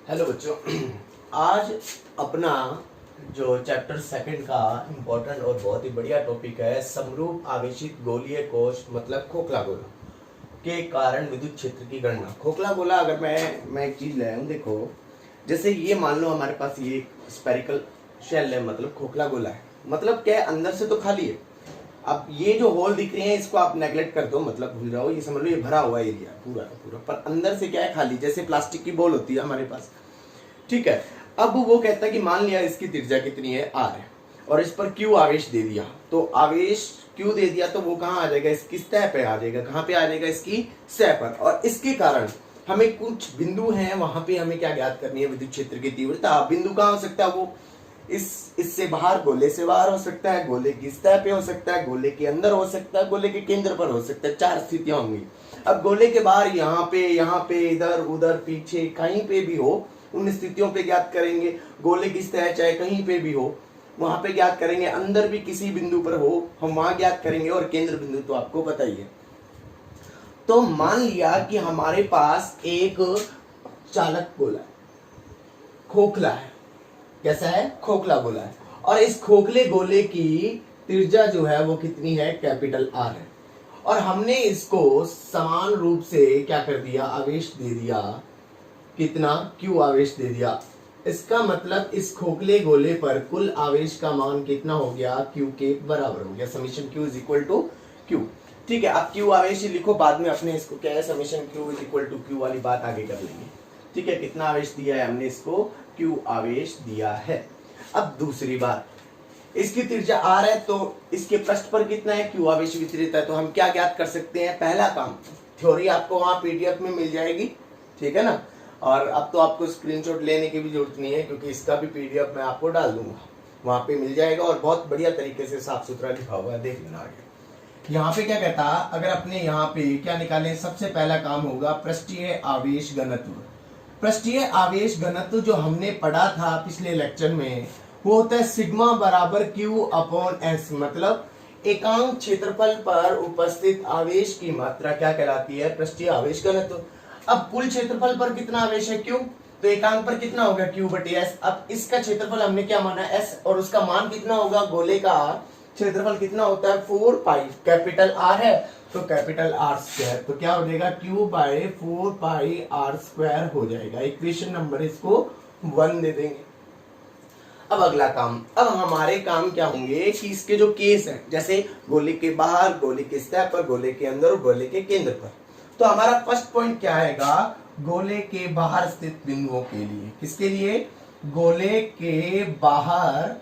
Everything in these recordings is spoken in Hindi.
हेलो बच्चों। आज अपना जो चैप्टर सेकंड का इम्पोर्टेंट और बहुत ही बढ़िया टॉपिक है समरूप आवेशित गोलीय कोश मतलब खोखला गोला के कारण विद्युत क्षेत्र की गणना। खोखला गोला अगर मैं एक चीज ले आऊं, देखो जैसे ये मान लो हमारे पास ये स्पेरिकल शेल है, मतलब खोखला गोला है, मतलब क्या है, अंदर से तो खाली है। अब ये जो होल दिख रहे हैं इसको आप नेगलेक्ट कर दो, मतलब भूल जाओ, ये समझ लो ये भरा हुआ एरिया पूरा का पूरा, पर अंदर से क्या है, खाली, जैसे प्लास्टिक की बॉल होती है हमारे पास। ठीक है। अब वो कहता है कि मान लिया इसकी त्रिज्या कितनी है, आर है, और इस पर क्यू आवेश दे दिया, तो आवेश क्यू दे दिया तो वो कहाँ आ जाएगा, इसकी सतह पे आ जाएगा। कहाँ पे आ जाएगा, इसकी सतह पर। और इसके कारण हमें कुछ बिंदु हैं, वहां पे हमें क्या ज्ञात करनी है, विद्युत क्षेत्र की तीव्रता। बिंदु कहाँ हो सकता है, वो इससे बाहर, गोले से बाहर हो सकता है, गोले की सतह पे हो सकता है, गोले के अंदर हो सकता है, गोले के केंद्र पर हो सकता है। चार स्थितियां होंगी। अब गोले के बाहर यहाँ पे, इधर उधर पीछे कहीं पे भी हो, उन स्थितियों पे ज्ञात करेंगे। गोले की सतह चाहे कहीं पे भी हो वहां पे ज्ञात करेंगे। अंदर भी किसी बिंदु पर हो हम वहां ज्ञात करेंगे। और केंद्र बिंदु तो आपको पता ही है। तो मान लिया कि हमारे पास एक चालक गोला है, खोखला है। कैसा है, खोखला गोला है। और इस खोखले गोले की त्रिज्या जो है वो कितनी है, कैपिटल आर है। और हमने इसको समान रूप से क्या कर दिया, आवेश दे दिया। कितना, क्यू आवेश दे दिया। इसका मतलब इस खोखले गोले पर कुल आवेश का मान कितना हो गया, क्यू के बराबर हो गया। Summation Q is equal to Q. ठीक है। अब क्यू आवेश ही लिखो, बाद में अपने इसको क्या है, summation Q is equal to Q वाली बात आगे कर लेंगे। ठीक है। कितना आवेश दिया है हमने, इसको क्यू आवेश दिया है। अब दूसरी बात, इसकी त्रिज्या आर है तो इसके पृष्ठ पर कितना है, क्यू आवेश वितरित है। तो हम क्या ज्ञात कर सकते हैं, पहला काम, थ्योरी आपको वहां पीडीएफ में मिल जाएगी। ठीक है ना। और अब तो आपको स्क्रीनशॉट लेने की भी जरूरत नहीं है, क्योंकि इसका भी पीडीएफ मैं आपको डाल दूंगा, वहां पे मिल जाएगा। और बहुत बढ़िया तरीके से साफ सुथरा लिखा हुआ है, देख लेना आगे। यहाँ पे क्या कहता, अगर अपने यहाँ पे क्या निकाले, सबसे पहला काम होगा पृष्ठीय आवेश घनत्व। पृष्ठीय आवेश घनत्व जो हमने पढ़ा था पिछले लेक्चर में, वो होता है सिग्मा बराबर क्यू अपॉन एस, मतलब एकांक क्षेत्रफल पर उपस्थित आवेश की मात्रा क्या कहलाती है, पृष्ठीय आवेश घनत्व। अब कुल क्षेत्रफल पर कितना आवेश है, क्यू, तो एकांक पर कितना होगा, क्यू बटे एस। अब इसका क्षेत्रफल हमने क्या माना, एस, और उसका मान कितना होगा, गोले का क्षेत्रफल कितना होता है, 4 पाई, कैपिटल आर है तो कैपिटल आर स्क्वायर, तो क्या हो जाएगा, Q by 4 pi R square हो जाएगा। इक्वेशन नंबर इसको 1 दे देंगे। अब अगला काम, अब हमारे काम क्या होंगे कि इसके जो केस है, जैसे गोले के बाहर, गोले के सतह पर, गोले के अंदर और गोले के केंद्र पर। तो हमारा फर्स्ट पॉइंट क्या आएगा, गोले के बाहर स्थित बिंदुओं के लिए। किसके लिए, गोले के बाहर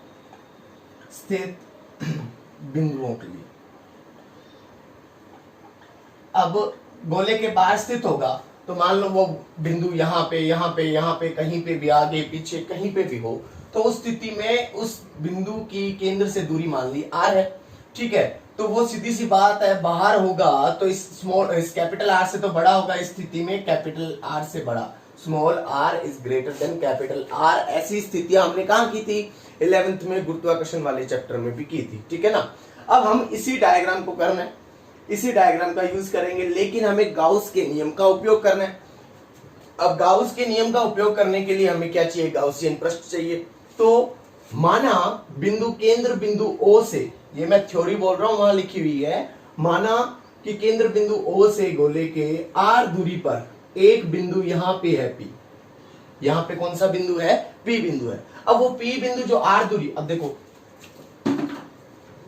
स्थित बिंदुओं के लिए। अब गोले के बाहर स्थित होगा तो मान लो वो बिंदु यहाँ पे, यहाँ पे, यहाँ पे, कहीं पे भी, आगे पीछे कहीं पे भी हो, तो उस स्थिति में उस बिंदु की केंद्र से दूरी मान ली आर है। ठीक है। तो वो सीधी सी बात है, बाहर होगा तो इस कैपिटल आर से तो बड़ा होगा, इस स्थिति में कैपिटल आर से बड़ा, small R is greater than capital R. ऐसी स्थितियां हमने कहाँ की थी, 11th में गुरुत्वाकर्षण वाले चैप्टर में भी की थी। ठीक है ना। अब हम इसी डायग्राम को करना है, इसी डायग्राम का यूज करेंगे, लेकिन हमें गाउस के नियम का उपयोग करना है। अब गाउस के नियम का उपयोग करने के लिए हमें क्या चाहिए, गाउसियन पृष्ठ चाहिए। तो माना बिंदु केंद्र बिंदु ओ से, ये मैं थ्योरी बोल रहा हूं, वहां लिखी हुई है, माना कि केंद्र बिंदु ओ से गोले के आर दूरी पर एक बिंदु यहाँ पे है पी। यहाँ पे कौन सा बिंदु है, पी बिंदु है। अब वो पी बिंदु जो आर दूरी, अब देखो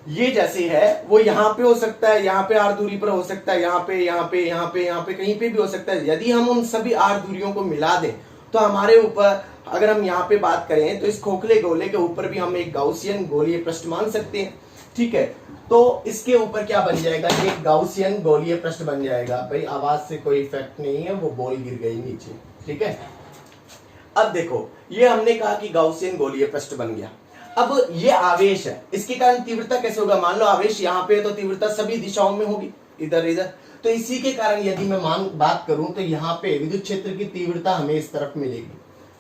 ये जैसे है वो यहाँ पे हो सकता है, यहाँ पे आर दूरी पर हो सकता है, यहाँ पे, यहाँ पे, यहाँ पे, यहाँ पे, कहीं पे भी हो सकता है। यदि हम उन सभी आर दूरियों को मिला दें तो हमारे ऊपर, अगर हम यहाँ पे बात करें तो इस खोखले गोले के ऊपर भी हम एक गाउसियन गोलीय पृष्ठ मान सकते हैं। ठीक है। तो इसके ऊपर क्या बन जाएगा, एक गाउसियन गोलीय पृष्ठ बन जाएगा। भाई आवाज से कोई इफेक्ट नहीं है, वो बॉल गिर गई नीचे। ठीक है। अब देखो ये हमने कहा कि गाउसियन गोलीय पृष्ठ बन गया। अब ये आवेश है, इसके कारण तीव्रता कैसे होगा, मान लो आवेश यहाँ पे है तो तीव्रता सभी दिशाओं में होगी, इधर इधर। तो इसी के कारण यदि मैं बात करूं तो यहाँ पे विद्युत क्षेत्र की तीव्रता हमें इस तरफ मिलेगी।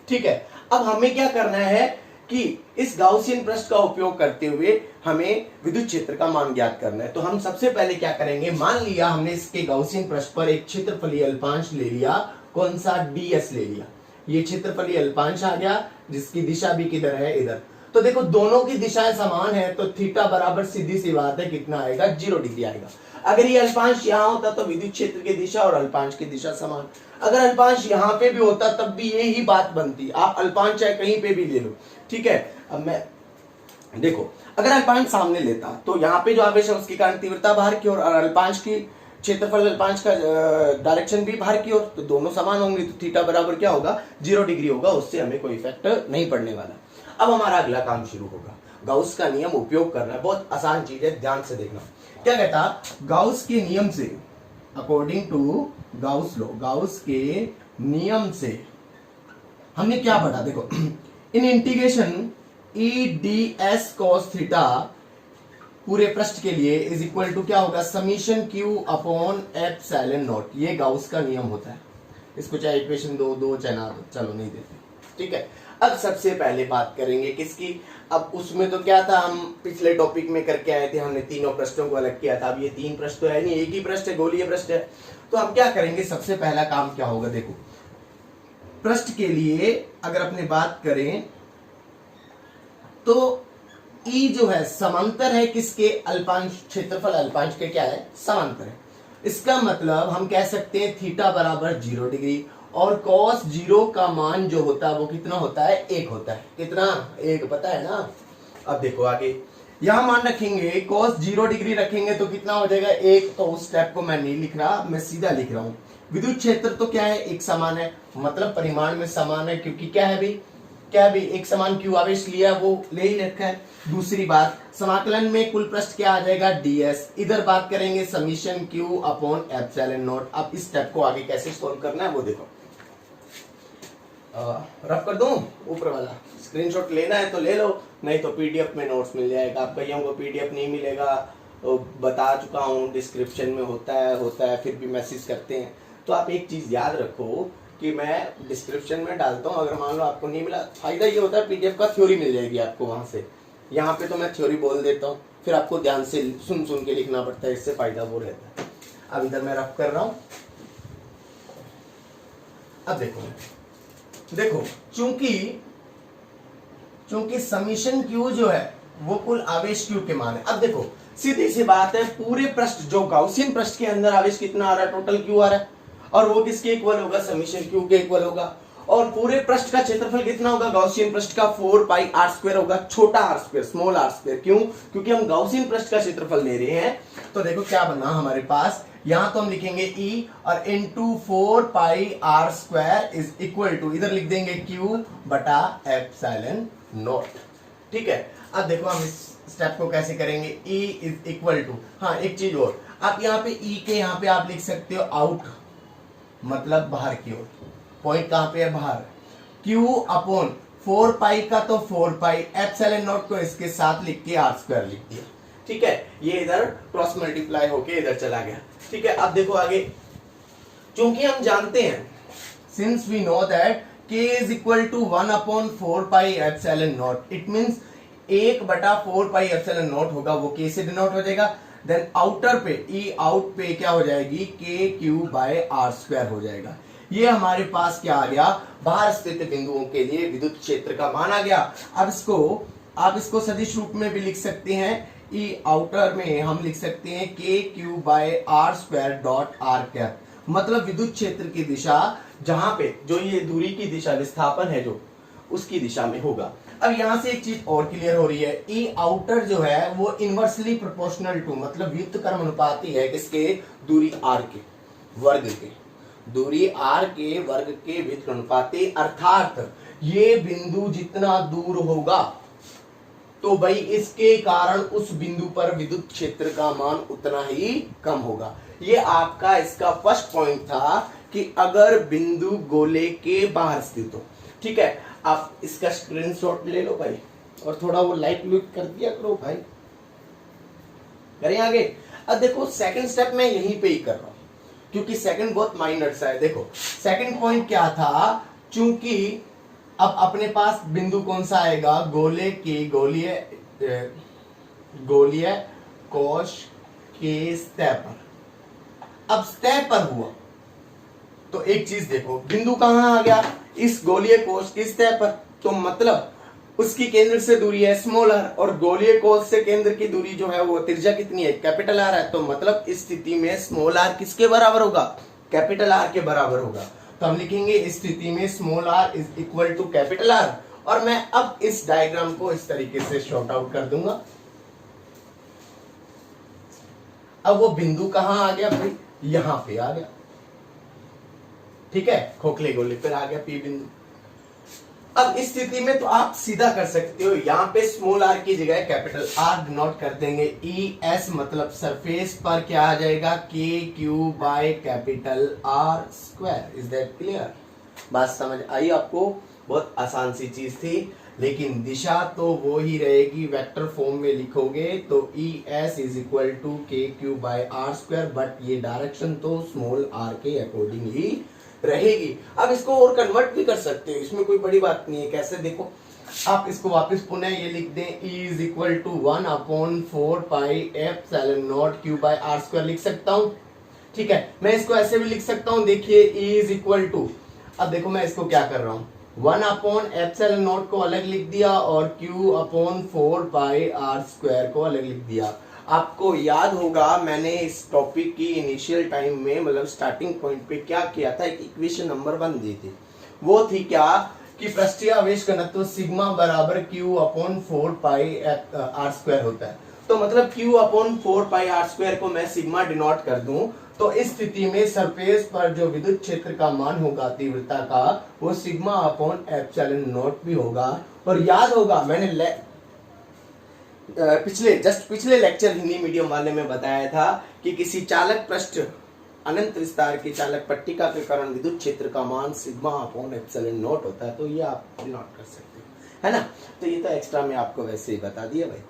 ठीक है। अब हमें क्या करना है कि इस गाउसियन पृष्ठ का उपयोग करते हुए हमें विद्युत क्षेत्र का मान ज्ञात करना है। तो हम सबसे पहले क्या करेंगे, मान लिया हमने इसके गाउसियन पृष्ठ पर एक क्षेत्रफलीय अल्पांश ले लिया, कौन सा, ds ले लिया। ये क्षेत्रफल ये अल्पांश आ गया, जिसकी दिशा भी किधर है, इधर। तो देखो दोनों की दिशाएं समान है, तो थीटा बराबर सीधी सी बात है कितना आएगा, 0 डिग्री आएगा। अगर ये अल्पांश यहाँ होता तो विद्युत क्षेत्र की दिशा और अल्पांश की दिशा समान। अगर अल्पांश यहाँ पे भी होता तब भी यही बात बनती। आप अल्पांश चाहे कहीं पे भी ले लो, ठीक है। अब मैं देखो, अगर अल्पांश सामने लेता तो यहाँ पे जो आवेश है उसके कारण तीव्रता बाहर की ओर, और अल्पांश की क्षेत्रफल अल्पांश का डायरेक्शन भी बाहर की ओर, तो दोनों समान होंगे, तो थीटा बराबर क्या होगा, 0 डिग्री होगा। उससे हमें कोई इफेक्ट नहीं पड़ने वाला। अब हमारा अगला काम शुरू होगा, गाउस का नियम उपयोग करना है। बहुत आसान चीज है, ध्यान से देखना। क्या कहता, गाउस के नियम से, according to Gauss law, Gauss के नियम से हमने क्या पढ़ा, देखो इन integration E D S cos theta पूरे पृष्ठ के लिए इज इक्वल टू क्या होगा, summation Q upon epsilon naught. ये गाउस का नियम होता है। इसको चाहे इक्वेशन दो चाहे ना दो, चलो नहीं देते, ठीक है। अब सबसे पहले बात करेंगे किसकी, अब उसमें तो क्या था, हम पिछले टॉपिक में करके आए थे, हमने तीनों पृष्ठों को अलग किया था। अब ये 3 पृष्ठ तो है नहीं, एक ही पृष्ठ है, गोलीय पृष्ठ है। तो हम क्या करेंगे, सबसे पहला काम क्या होगा, देखो पृष्ठ के लिए अगर अपने बात करें तो ई जो है समांतर है किसके, अल्पांश, क्षेत्रफल अल्पांश के क्या है, समांतर है। इसका मतलब हम कह सकते हैं थीटा बराबर 0 डिग्री, और cos 0 का मान जो होता है वो कितना होता है, 1 होता है। कितना, 1, पता है ना। अब देखो आगे, यहां मान रखेंगे cos 0 डिग्री रखेंगे तो कितना हो जाएगा, 1। तो उस स्टेप को मैं नहीं लिख रहा, मैं सीधा लिख रहा हूं। विद्युत क्षेत्र तो क्या है, एक समान है, मतलब परिमाण में समान है, क्योंकि क्या है भाई, क्या भी एक समान क्यू आवेश लिया वो ले ही रखा है। दूसरी बात, समाकलन में कुल पृष्ठ क्या आ जाएगा, ds। इधर बात करेंगे summation Q upon epsilon not. अब इस स्टेप को आगे कैसे सोल्व करना है वो देखो, रफ कर दूं, ऊपर वाला स्क्रीनशॉट लेना है तो ले लो, नहीं तो पीडीएफ में नोट्स मिल जाएगा। आप कहीं को पीडीएफ नहीं मिलेगा तो बता चुका हूँ, डिस्क्रिप्शन में होता है, फिर भी मैसेज करते हैं। तो आप एक चीज याद रखो कि मैं डिस्क्रिप्शन में डालता हूँ, अगर मान लो आपको नहीं मिला, फायदा ये होता है पीडीएफ का थ्योरी मिल जाएगी आपको वहां से। यहाँ पे तो मैं थ्योरी बोल देता हूँ, फिर आपको ध्यान से सुन सुन के लिखना पड़ता है, इससे फायदा वो रहता है। अब इधर मैं रफ कर रहा हूँ। अब देखो चूंकि समीशन क्यू जो है वो कुल आवेश क्यू के मान है। अब देखो सीधी सी बात है, पूरे पृष्ठ जो गाउसियन पृष्ठ के अंदर आवेश कितना आ रहा है, टोटल क्यू आ रहा है, और वो किसके इक्वल होगा, समीशन क्यू के इक्वल होगा। और पूरे पृष्ठ का क्षेत्रफल कितना होगा, गाउसियन पृष्ठ का 4 पाई आर स्क्वायर होगा, छोटा R square, small R square. क्यों, क्योंकि हम गाउसियन पृष्ठ का क्षेत्रफल ले रहे हैं। तो देखो क्या बना हमारे पास, यहां तो हम लिखेंगे E और into 4 pi R square is equal to, इधर लिख देंगे Q बटा एप्सिलॉन नॉट। ठीक है। अब देखो हम इस स्टेप को कैसे करेंगे, E इज इक्वल टू, हाँ एक चीज और, आप यहाँ पे E के यहाँ पे आप लिख सकते हो आउट, मतलब बाहर की ओर। पॉइंट कहां पे है, बाहर। Q अपॉन 4 पाई का तो 4 पाई, एप्सिलॉन नॉट को इसके साथ लिख के आर स्क्वायर लिख दिया। ठीक है, ये इधर क्रॉस मल्टीप्लाई होके इधर चला गया। ठीक है, अब देखो आगे, क्योंकि हम जानते हैं, since we know that k is equal to 1 upon 4 pi epsilon not, it means 1 बटा 4 पाई एप्सिलॉन नॉट होगा, वो k से डिनोट हो जाएगा। देन आउटर पे E आउट पे क्या हो जाएगी, k Q by R square हो जाएगा। ये हमारे पास क्या आ गया, बाहर स्थित बिंदुओं के लिए विद्युत क्षेत्र का मान आ गया। अब इसको आप इसको सदिश रूप में भी लिख सकते हैं, E आउटर में हम लिख सकते हैं k Q by R square dot R cap, मतलब विद्युत क्षेत्र की दिशा जहां पे जो ये दूरी की दिशा विस्थापन है जो उसकी दिशा में होगा। अब यहां से एक चीज और क्लियर हो रही है, E आउटर जो है वो इनवर्सली प्रोपोर्शनल टू, मतलब व्युत्क्रम कर्मानुपाती है किसके, दूरी r के वर्ग के, दूरी r के वर्ग के व्युत्क्रमानुपाती, अर्थात ये बिंदु जितना दूर होगा तो भाई इसके कारण उस बिंदु पर विद्युत क्षेत्र का मान उतना ही कम होगा। ये आपका इसका फर्स्ट पॉइंट था कि अगर बिंदु गोले के बाहर स्थित हो। ठीक है, आप इसका स्क्रीनशॉट ले लो भाई, और थोड़ा वो लाइट लुट कर दिया करो भाई। करें आगे। अब देखो सेकंड स्टेप मैं यहीं पे ही कर रहा हूं, क्योंकि सेकंड बहुत माइनर सा है। देखो सेकंड पॉइंट क्या था, चूंकि अब अपने पास बिंदु कौन सा आएगा, गोले के गोलीय कोश के स्तर पर। अब स्तर पर हुआ तो एक चीज देखो, बिंदु कहाँ आ गया, इस गोलीय कोश की सतह पर, तो मतलब उसकी केंद्र से दूरी है स्मॉल आर, और गोलीय कोश से केंद्र की दूरी जो है वो त्रिज्या कितनी है, कैपिटल आर है। तो मतलब इस स्थिति में स्मॉल आर किसके बराबर होगा, कैपिटल आर के बराबर होगा। तो हम लिखेंगे इस स्थिति में small R is equal to capital R. और मैं अब इस डायग्राम को इस तरीके से शॉर्ट आउट कर दूंगा। अब वो बिंदु कहां आ गया भाई, यहां पे आ गया, ठीक है, खोखले गोले पर आ गया पी बिंदु। अब इस स्थिति में तो आप सीधा कर सकते हो, यहाँ पे स्मॉल आर की जगह कैपिटल आर डिनोट कर देंगे। ई एस मतलब सरफेस पर क्या आ जाएगा, K Q by capital R square. Is that clear, बात समझ आई आपको, बहुत आसान सी चीज थी। लेकिन दिशा तो वो ही रहेगी, वेक्टर फॉर्म में लिखोगे तो E S is equal to K Q by R square, but ये डायरेक्शन तो स्मॉल आर के अकॉर्डिंग ही रहेगी। अब इसको और कन्वर्ट भी कर सकते हो, इसमें कोई बड़ी बात नहीं है। कैसे, देखो आप इसको वापस पुनः ये लिख दें, E is equal to 1/4 pi epsilon not Q by R square लिख सकता हूं, ठीक है। मैं इसको ऐसे भी लिख सकता हूं, देखिए E इज इक्वल टू, अब देखो मैं इसको क्या कर रहा हूं, 1/एप्सिलॉन नॉट को अलग लिख दिया और Q/4 पाई आर स्क्वायर को अलग लिख दिया। आपको याद होगा मैंने इस टॉपिक की इनिशियल टाइम में मतलब स्टार्टिंग पॉइंट पे क्या किया था, एक इक्वेशन नंबर 1 दी थी, वो थी क्या कि पृष्ठीय आवेश घनत्व सिग्मा बराबर Q/4 पाई आर स्क्वायर होता है। तो मतलब Q/4 पाई आर स्क्वायर को मैं सिग्मा डिनोट कर दूं, तो इस स्थिति में सरफेस पर जो विद्युत क्षेत्र का मान होगा तीव्रता का, वो सिग्मा/एप्सिलॉन नॉट भी होगा। और याद होगा मैंने पिछले लेक्चर हिंदी मीडियम वाले में बताया था कि किसी चालक पृष्ठ अनंत विस्तार की चालक पट्टिका के कारण विद्युत क्षेत्र का मान सिग्मा/एप्सिलॉन नॉट होता है। तो ये आप नोट कर सकते हो, है ना। तो ये तो एक्स्ट्रा में आपको वैसे ही बता दिया भाई।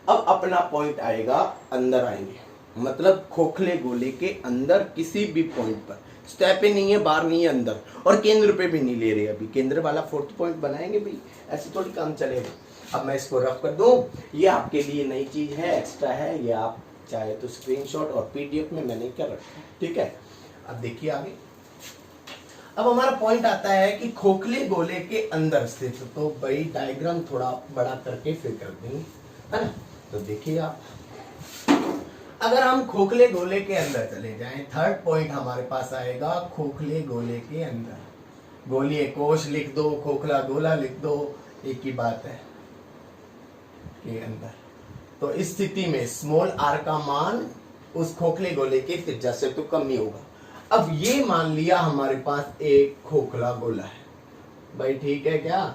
अब अपना पॉइंट आएगा, अंदर आएंगे, मतलब खोखले गोले के अंदर किसी भी पॉइंट पर, सतह पे नहीं है, बाहर नहीं है, अंदर, और केंद्र पे भी नहीं ले रहे, अभी केंद्र वाला 4th पॉइंट बनाएंगे भाई, ऐसे थोड़ी काम चलेगा। अब मैं इसको रफ कर दूं, ये आपके लिए नई चीज है, एक्स्ट्रा है, ये आप चाहे तो स्क्रीनशॉट और पीडीएफ में मैंने क्या रखा है, ठीक है। अब देखिए आगे, अब हमारा पॉइंट आता है कि खोखले गोले के अंदर स्थित, तो भाई डायग्राम थोड़ा बड़ा करके फिर कर देंगे, है ना। तो देखिए आप, अगर हम खोखले गोले के अंदर चले जाएं, 3rd पॉइंट हमारे पास आएगा खोखले गोले के अंदर, गोलीय कोश लिख दो, खोखला गोला लिख दो, एक ही बात है, के अंदर। तो इस स्थिति में स्मॉल आर का मान उस खोखले गोले के त्रिज्या से तो कम ही होगा। अब ये मान लिया हमारे पास एक खोखला गोला है भाई, ठीक है क्या,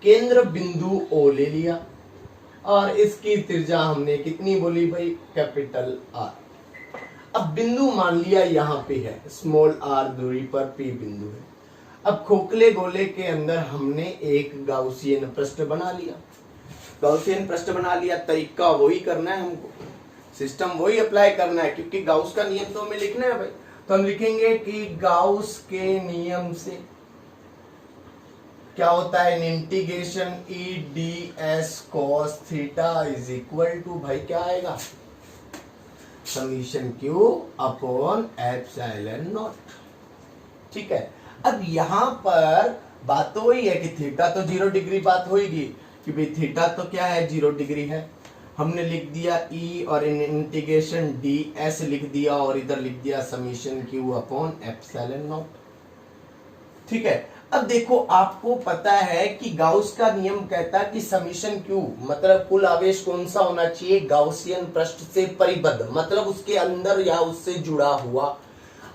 केंद्र बिंदु O ले लिया और इसकी त्रिज्या हमने कितनी बोली भाई, कैपिटल आर। अब बिंदु मान लिया यहाँ पे है, स्मॉल आर दूरी पर P बिंदु है। अब खोखले गोले के अंदर हमने एक गाउसियन पृष्ठ बना लिया, गाउसियन पृष्ठ बना लिया, तरीका वही करना है हमको, सिस्टम वही अप्लाई करना है, क्योंकि गाउस का नियम तो हमें लिखना है भाई। तो हम लिखेंगे कि गाउस के नियम से क्या होता है, integration E D S cos theta is equal to भाई क्या आएगा, summation Q upon epsilon not, ठीक है। अब यहां पर बात तो वही है कि थीटा तो 0 डिग्री बात होगी, कि भाई थीटा तो क्या है, 0 डिग्री है। हमने लिख दिया E और इंटीग्रेशन डी एस लिख दिया और इधर लिख दिया summation Q upon epsilon not, ठीक है। अब देखो आपको पता है कि गाउस का नियम कहता है कि समीशन क्यू मतलब कुल आवेश कौन सा होना चाहिए, गाउसियन पृष्ठ से परिबद्ध, मतलब उसके अंदर या उससे जुड़ा हुआ।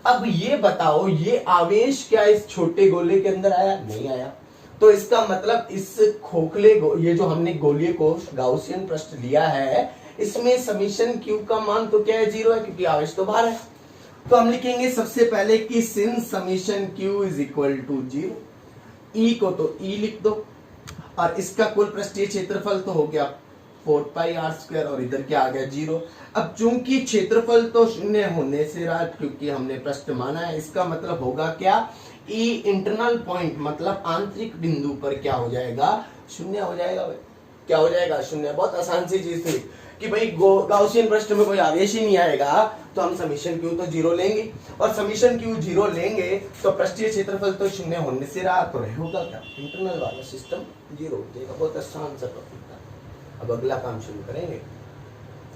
अब ये बताओ, ये आवेश क्या इस छोटे गोले के अंदर आया, नहीं आया। तो इसका मतलब इस खोखले ये जो हमने गोलीय कोश गाउसियन पृष्ठ लिया है, इसमें समीशन क्यू का मान तो क्या है, 0 है, क्योंकि आवेश तो बाहर है। तो हम लिखेंगे सबसे पहले कि since summation Q is equal to 0, E को तो ई लिख दो, और इसका कुल पृष्ठीय क्षेत्रफल तो हो गया 4 पाई आर स्क्वायर, और इधर क्या आ गया 0। अब चूंकि क्षेत्रफल तो 0 होने से रहा, क्योंकि हमने पृष्ठ माना है, इसका मतलब होगा क्या, ई इंटरनल पॉइंट मतलब आंतरिक बिंदु पर क्या हो जाएगा, 0 हो जाएगा भाई, क्या हो जाएगा, 0। बहुत आसान सी चीज थी, कि भाई गाउसियन पृष्ठ में कोई आवेश ही नहीं आएगा तो हम समीशन क्यू तो जीरो लेंगे, और समीशन क्यू जीरो लेंगे तो पृष्ठीय क्षेत्रफल तो शून्य होने से रहा, तो होगा क्या, इंटरनल वाला सिस्टम जीरो हो जाएगा। बहुत आसान सा टॉपिक था। अब अगला काम शुरू करेंगे।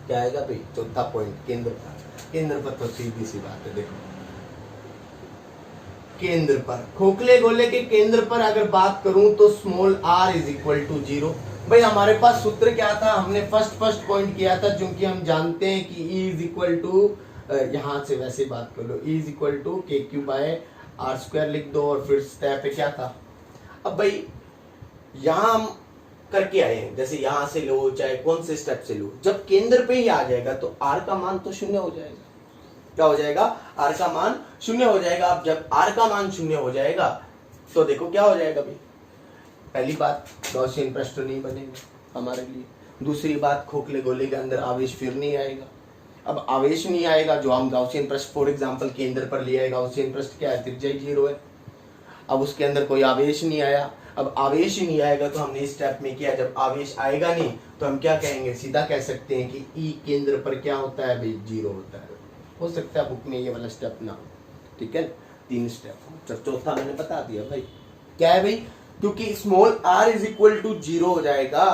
क्या आएगा भाई, चौथा पॉइंट, केंद्र पर। केंद्र पर तो सीधी सी बात है, देखो केंद्र पर, खोखले गोले के केंद्र पर अगर बात करूं तो small r is equal to zero. भाई हमारे पास सूत्र क्या था, हमने फर्स्ट पॉइंट किया था, क्योंकि हम जानते हैं कि E इज इक्वल टू, यहां से वैसे बात कर लो, E is equal to K Q by R square लिख दो, और फिर स्टेप पे क्या था। अब भाई यहां हम करके आए हैं, जैसे यहां से लो चाहे कौन से स्टेप से लो, जब केंद्र पे ही आ जाएगा तो r का मान तो शून्य हो जाएगा। क्या हो जाएगा, r का मान शून्य हो जाएगा। अब जब r का मान शून्य हो जाएगा तो देखो क्या हो जाएगा भाई, पहली बात गॉसियन पृष्ठ नहीं बनेंगे हमारे लिए, दूसरी बात खोखले गोले के अंदर आवेश फिर नहीं आएगा। अब आवेश नहीं आएगा, जो हम गॉसियन पृष्ठ फॉर एग्जांपल केंद्र पर लिया है, गॉसियन पृष्ठ क्या है, त्रिज्या जीरो है। अब उसके अंदर कोई आवेश नहीं आया, अब आवेश ही नहीं आएगा तो हमने इस स्टेप में किया, जब आवेश आएगा नहीं तो हम क्या कहेंगे, सीधा कह सकते हैं कि ई केंद्र पर क्या होता है भाई, जीरो होता है। हो सकता है बुक में ये वाला स्टेप ना हो, ठीक है, 3 स्टेप। चौथा मैंने बता दिया भाई, क्या है भाई, क्योंकि small r is equal to zero हो जाएगा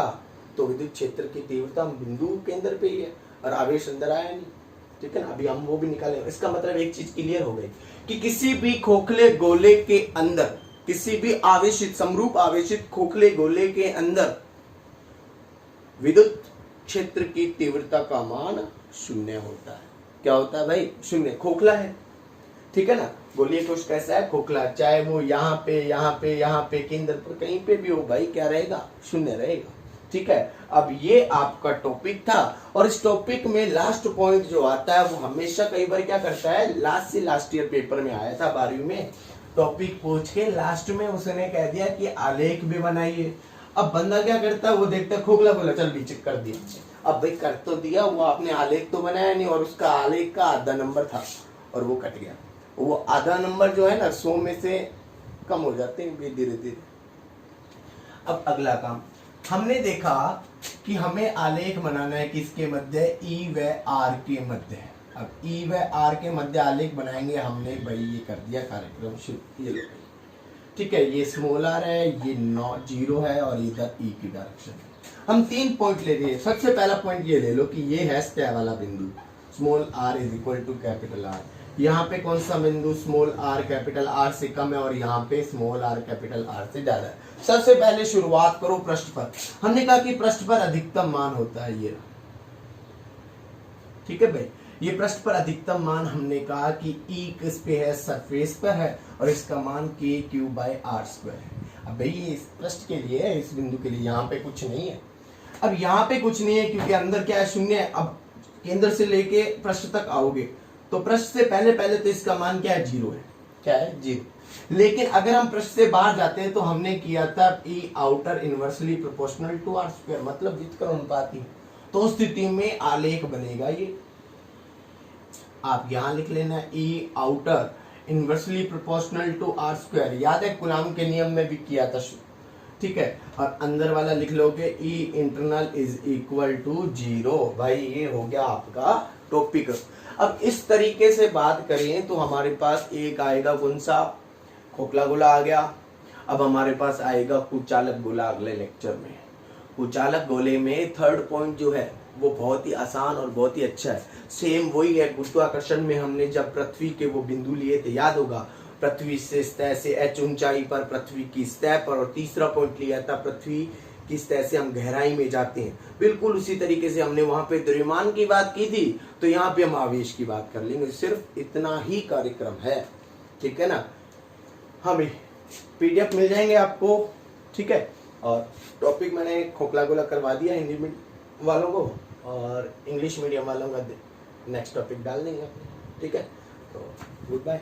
तो विद्युत क्षेत्र की तीव्रता बिंदु केंद्र पे ही है और आवेश अंदर आया नहीं, ठीक है ना। अभी हम वो भी निकाले। इसका मतलब एक चीज क्लियर हो गई कि किसी भी खोखले गोले के अंदर, किसी भी आवेशित समरूप आवेशित खोखले गोले के अंदर विद्युत क्षेत्र की तीव्रता का मान शून्य होता है। क्या होता है भाई, शून्य। खोखला है, ठीक है ना, गोलीय कोश कैसा है, खोखला, चाहे वो यहाँ पे केंद्र पर कहीं पे भी हो भाई, क्या रहेगा, शून्य रहेगा, ठीक है। अब ये आपका टॉपिक था, और इस टॉपिक में लास्ट पॉइंट जो आता है वो हमेशा कई बार क्या करता है, लास्ट से लास्ट ईयर पेपर में आया था 12वीं में, टॉपिक पूछ के लास्ट में उसने कह दिया कि आलेख भी बनाइए। अब बंदा क्या करता है, वो देखता है खोखला गोला, चल भी चेक कर दिया। अब भाई कर तो दिया, वो आपने आलेख तो बनाया नहीं, और उसका आलेख का आधा नंबर था और वो कट गया। वो आधा नंबर जो है ना 100 में से कम हो जाते हैं धीरे धीरे। अब अगला काम, हमने देखा कि हमें आलेख बनाना है किसके मध्य, E व R के मध्य है। अब E व R के मध्य आलेख बनाएंगे हमने, भाई ये कर दिया कार्यक्रम शुरू। ये लो भाई, ठीक है, ये स्मॉल r है, ये जीरो है, और इधर E की डायरेक्शन है। हम 3 पॉइंट ले रहे हैं। सबसे पहला पॉइंट ये ले लो कि ये है स्टेप वाला बिंदु, small r is equal to capital R। यहाँ पे कौन सा बिंदु, स्मॉल r कैपिटल R से कम है, और यहाँ पे स्मॉल r कैपिटल R से ज्यादा है। सबसे पहले शुरुआत करो पृष्ठ पर। हमने कहा कि पृष्ठ पर अधिकतम मान होता है ये, ठीक है भाई, ये पृष्ठ पर अधिकतम मान हमने कहा कि E किस पे है, सरफेस पर है, और इसका मान k Q by R square है। अब भाई ये इस पृष्ठ के लिए है, इस बिंदु के लिए यहाँ पे कुछ नहीं है। अब यहाँ पे कुछ नहीं है क्योंकि अंदर क्या है, शून्य है। अब केंद्र से लेके पृष्ठ तक आओगे तो पृष्ठ से पहले तो इसका मान क्या है, जीरो है। क्या है, जीरो। लेकिन अगर हम पृष्ठ से बाहर जाते हैं तो हमने किया था E outer inversely proportional to R square, मतलब व्युत्क्रम अनुपाती। तो उस स्थिति में आलेख बनेगा ये, आप यहां लिख लेना E outer inversely proportional to R square. याद है कूलॉम के नियम में भी किया था, ठीक है। और अंदर वाला लिख लोगे E internal is equal to zero. भाई ये हो गया आपका टॉपिक। अब इस तरीके से बात करें तो हमारे पास एक आएगा कौन सा, खोखला गोला आ गया। अब हमारे पास आएगा कुचालक गोला अगले लेक्चर में। कुचालक गोले में 3rd पॉइंट जो है वो बहुत ही आसान और बहुत ही अच्छा है। सेम वही है, गुरुत्वाकर्षण में हमने जब पृथ्वी के वो बिंदु लिए थे, याद होगा, पृथ्वी से सतह से h ऊंचाई पर पृथ्वी की सतह पर, और तीसरा पॉइंट लिया था पृथ्वी की सतह से हम गहराई में जाते हैं। बिल्कुल उसी तरीके से हमने वहां पे द्रव्यमान की बात की थी, तो यहाँ पे हम आवेश की बात कर लेंगे। सिर्फ इतना ही कार्यक्रम है, ठीक है ना। हमें PDF मिल जाएंगे आपको, ठीक है। और टॉपिक मैंने खोखला गोला करवा दिया हिंदी में वालों को, और इंग्लिश मीडियम वालों का नेक्स्ट टॉपिक डाल देंगे, ठीक है। तो गुड बाय।